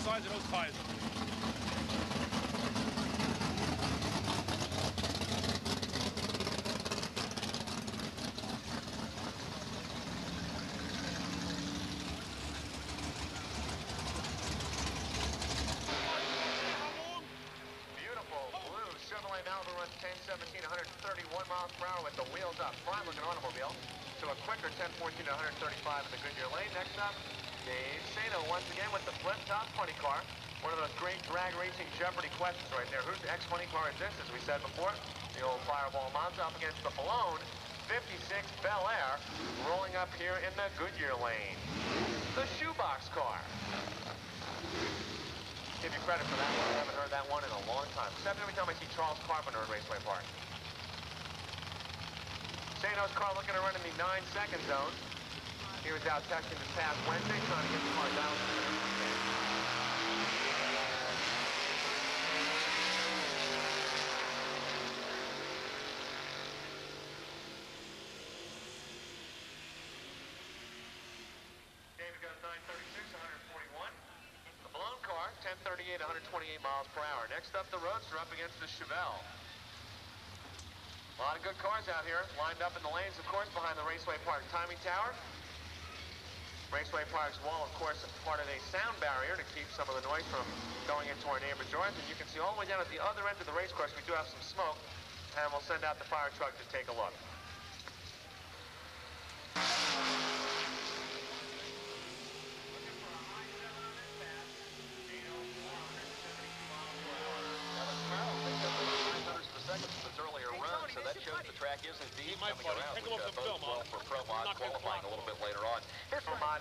sides of those tires. Chevrolet Malibu runs 1017, 131 miles per hour with the wheels up. Fine looking automobile. To a quicker 1014 to 135 in the Goodyear lane. Next up, Dave Sato once again with the flip top funny car. One of those great drag racing Jeopardy questions right there. Whose X funny car is this? As we said before, the old Fireball Monza up against the Balone 56 Bel Air rolling up here in the Goodyear lane. The shoebox car. Give you credit for that one. I haven't heard that one in a long time. Except every time I see Charles Carpenter at Raceway Park. Sato's car looking to run in the 9-second zone. He was out testing this past Wednesday, trying to get the car down. David goes 936, 141. The Balone car, 1038, 128 miles per hour. Next up, the Roadster up against the Chevelle. A lot of good cars out here, lined up in the lanes, of course, behind the Raceway Park timing tower. Raceway Park's wall, of course, is part of a sound barrier to keep some of the noise from going into our neighbor's yards. And you can see all the way down at the other end of the race course, we do have some smoke, and we'll send out the fire truck to take a look. Its earlier run, so that shows the track is indeed coming around, which bodes well for Pro Mod qualifying a little bit later on. Here's Pro Mod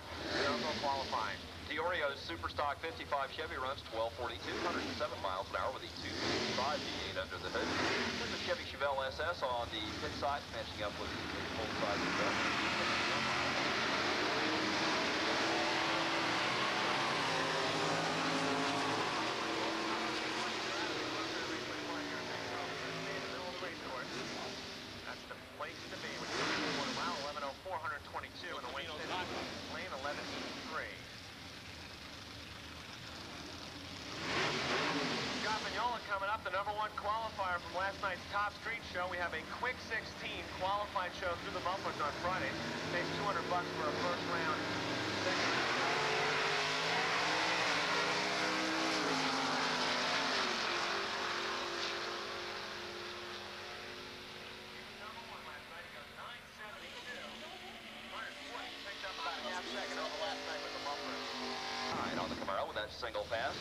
qualifying. Diorio's Superstock 55 Chevy runs 1242, 107 miles an hour with a 255 V8 under the hood. There's the Chevy Chevelle SS on the pit side, matching up with the full-size Chevelle. That's the place to be with wow, 1104, 122 in the Winston lane, 1183. Scott Mignola coming up, the #1 qualifier from last night's Top Street show. We have a quick 16 qualified show through the bumpers on Fridays. Pays $200 for a first round. On the Camaro with that single pass.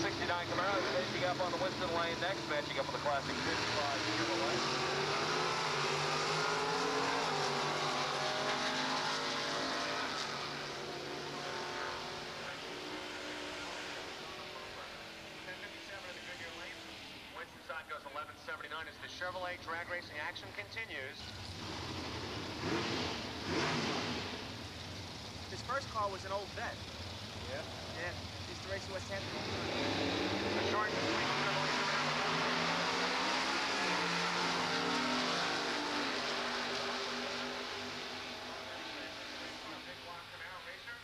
'69 Camaro finishing up on the Winston lane next, matching up with the Classic 55 Chevrolet. Side goes 1179 as the Chevrolet drag racing action continues. His first car was an old vet. Yeah? Yeah, he used to race in West Hampton. The short and sweet Chevrolet. Big block Camaro racer,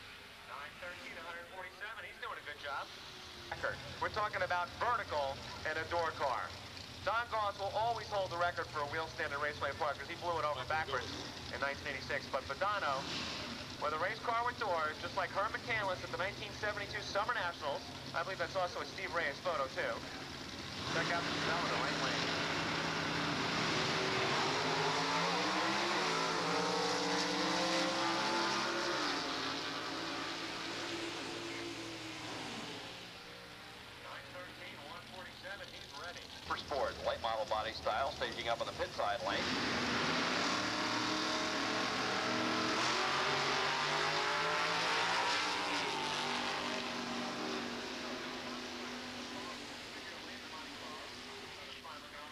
913, 147. He's doing a good job. We're talking about vertical and a door car. Don Goss will always hold the record for a wheel stand at Raceway Park because he blew it over backwards in 1986. But Badano, with a race car with doors, just like Herb McCandless at the 1972 Summer Nationals. I believe that's also a Steve Reyes photo, too. Check out the Chevelle in the right lane. He's ready. For sport, late model body style, staging up on the pit side lane.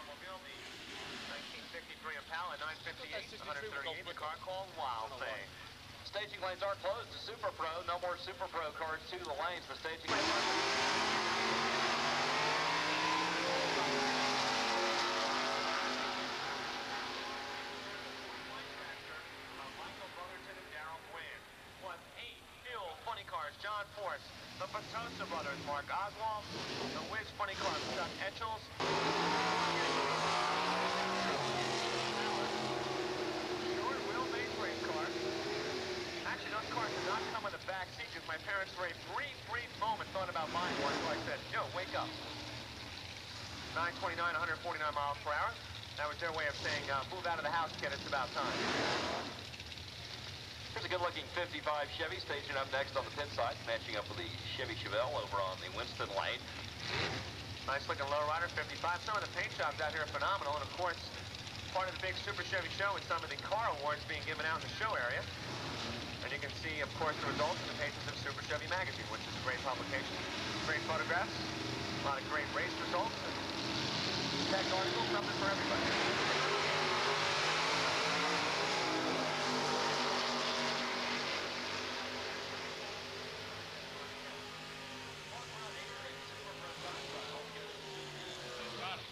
The 1953 Impala, 958, 138, the car called Wild Thing. staging lanes are closed to Super Pro. No more Super Pro cars to the lanes. The staging lanes are... John Force, the Patosa brothers, Mark Oswald, the Wiz Funny Cars, Chuck Etchells, short wheelbase race cars. Actually, those cars did not come in the back seat because my parents for a brief moment thought about buying one, so I said, yo, wake up. 929, 149 miles per hour. That was their way of saying, move out of the house, kid, it's about time. Here's a good-looking 55 Chevy staging up next on the pit side, matching up with the Chevy Chevelle over on the Winston lane. Nice-looking lowrider, 55. Some of the paint jobs out here are phenomenal, and of course, part of the big Super Chevy show is some of the car awards being given out in the show area. And you can see, of course, the results in the pages of Super Chevy magazine, which is a great publication. Great photographs, a lot of great race results, and tech articles, something for everybody.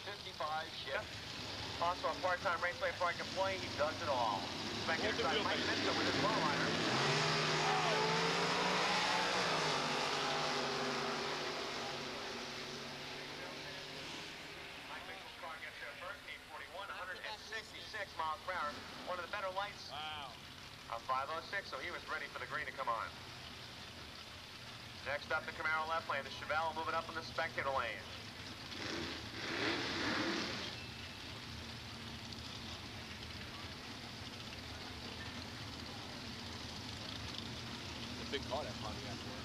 55 Chevy. Also a part-time Raceway Park employee, he does it all. Spectator side Mike Mitchell with his lowrider. Mike Mitchell's car gets there first, 841, 166 miles per hour. One of the better lights. Wow. On 506, so he was ready for the green to come on. Next up, the Camaro left lane. The Chevelle moving up in the spectator lane. Big car that Pontiac was.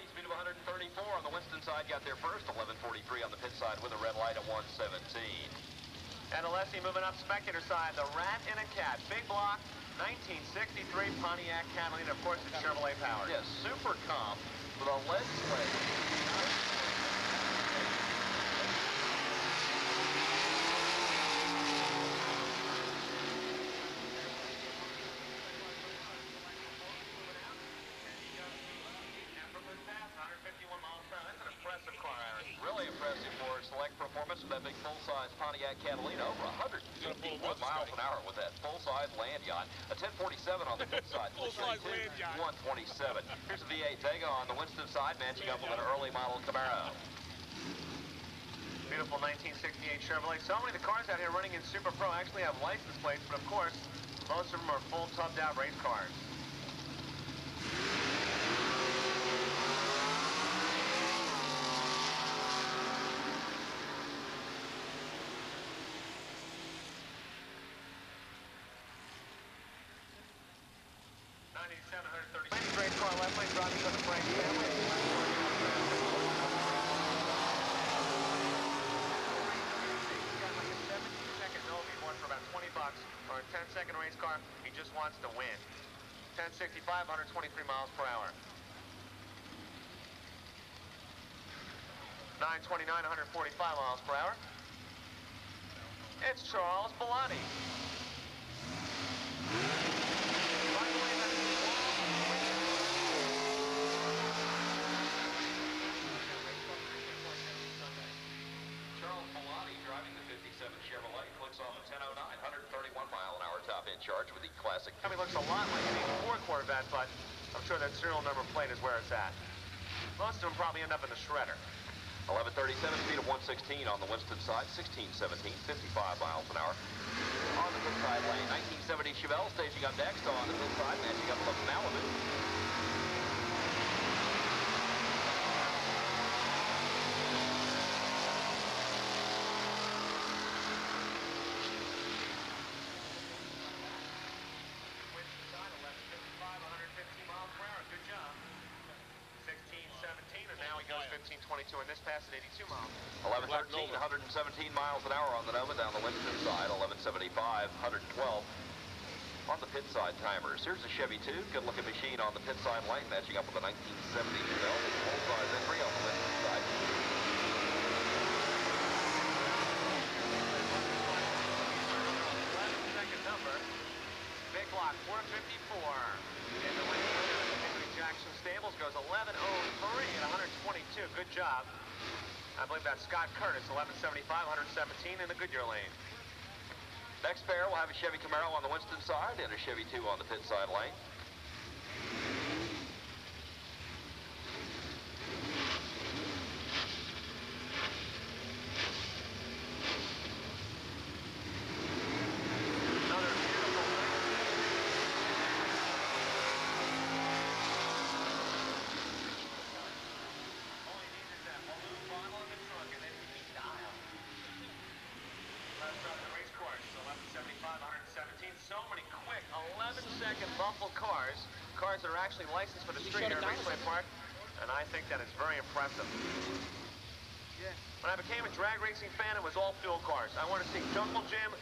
Speed of 134 on the Winston side, got there first. 11:43 on the pit side with a red light at 117. And Alessi moving up spectator side. The Rat in a Cat. Big block. 1963 Pontiac Catalina, of course, it's Chevrolet powered. Yes, Super Comp with a lead slate. Really impressive for select performance with that big full-size Pontiac Catalina, over 151 miles an hour with that full-size land yacht. A 1047 on the pit side. Full-size land yacht. 127. Here's a V8 Vega on the Winston side, matching up with an early model Camaro. Beautiful 1968 Chevrolet. So many of the cars out here running in Super Pro actually have license plates, but of course, most of them are full tubbed-out race cars. Great car left lane driving to the Frank family. 17-second no, he won for about $20 for a 10-second race car. He just wants to win. 1065, 123 miles per hour. 929, 145 miles per hour. It's Charles Bellotti. Chevrolet clicks off at 10:09, 131 mile an hour top end charge with the classic. I mean, looks a lot like an 84 Corvette, but I'm sure that serial number plate is where it's at. Most of them probably end up in the shredder. 11:37, speed of 116 on the Winston side, 1617, 55 miles an hour. On the pit side lane, 1970 Chevelle staging up next on the pit side, matching up with a Malibu. 122 in this pass at 82 miles. 1113, 117 miles an hour on the Nova down the Winston side. 1175, 112 on the pit side timers. Here's a Chevy 2. Good looking machine on the pit side lane, matching up with the 1970 Chevelle. Full size entry on the Winston side. Number, big block 454 in the Winston Jackson Stables goes 11:03 at 122. Good job. I believe that's Scott Curtis, 1175, 117 in the Goodyear lane. Next pair will have a Chevy Camaro on the Winston side and a Chevy 2 on the pit side lane. So many quick 11-second muffled cars that are actually licensed for the street here at Raceway Park, and I think that is very impressive. Yeah. When I became a drag racing fan, it was all fuel cars. I wanted to see Jungle Jim,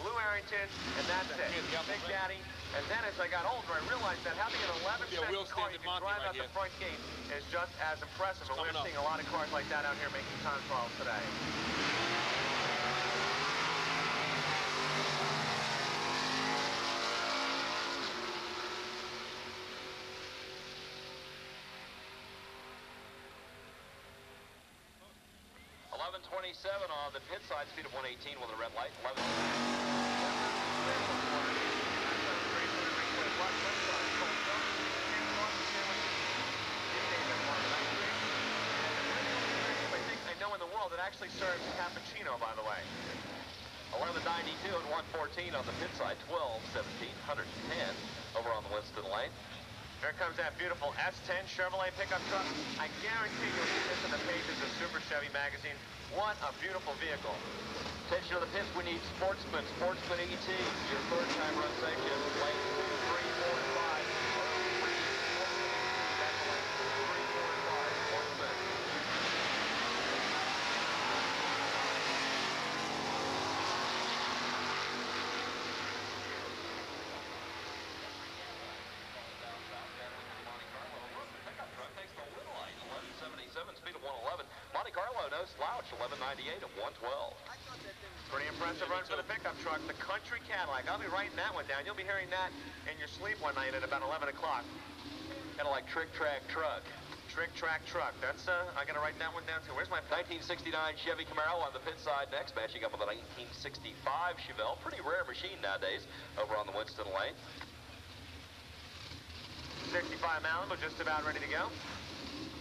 Lou Arrington, and that's it. Big Daddy. And then as I got older, I realized that having an 11-second car you can drive out the front gate is just as impressive, and we're seeing a lot of cars like that out here making time trials today. On the pit side, speed of 118 with a red light. 11. I know in the world that actually serves cappuccino, by the way. 1192 and 114 on the pit side. 1217, 110 over on the Winston lane. Here comes that beautiful S10 Chevrolet pickup truck. I guarantee you'll see this in the pages of Super Chevy magazine. What a beautiful vehicle. Attention to the pits, we need Sportsman. Sportsman ET, your third time run section. Lane 2, 3, 4, and 5. That's lane 2, 3, 4, and 5. Sportsman. Pickup truck takes the little light. 1177, speed of 111. Monte Carlo, no slouch. 1198 and 112. Pretty impressive run for the pickup truck, the Country Cadillac. I'll be writing that one down. You'll be hearing that in your sleep one night at about 11 o'clock. Kind of like Trick Track Truck. Trick Track Truck. That's, I gotta write that one down too. Where's my 1969 Chevy Camaro on the pit side next, matching up with a 1965 Chevelle. Pretty rare machine nowadays over on the Winston lane. 65 Malibu, just about ready to go.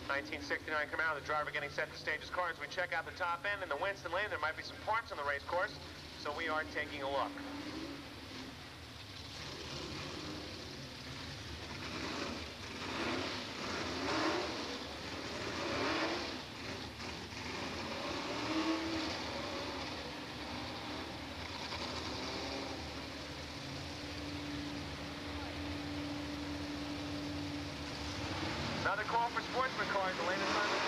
1969 Camaro, the driver getting set to stage his car. As we check out the top end in the Winston lane, there might be some parts on the race course, so we are taking a look. Another call for sportsman cars. The latest time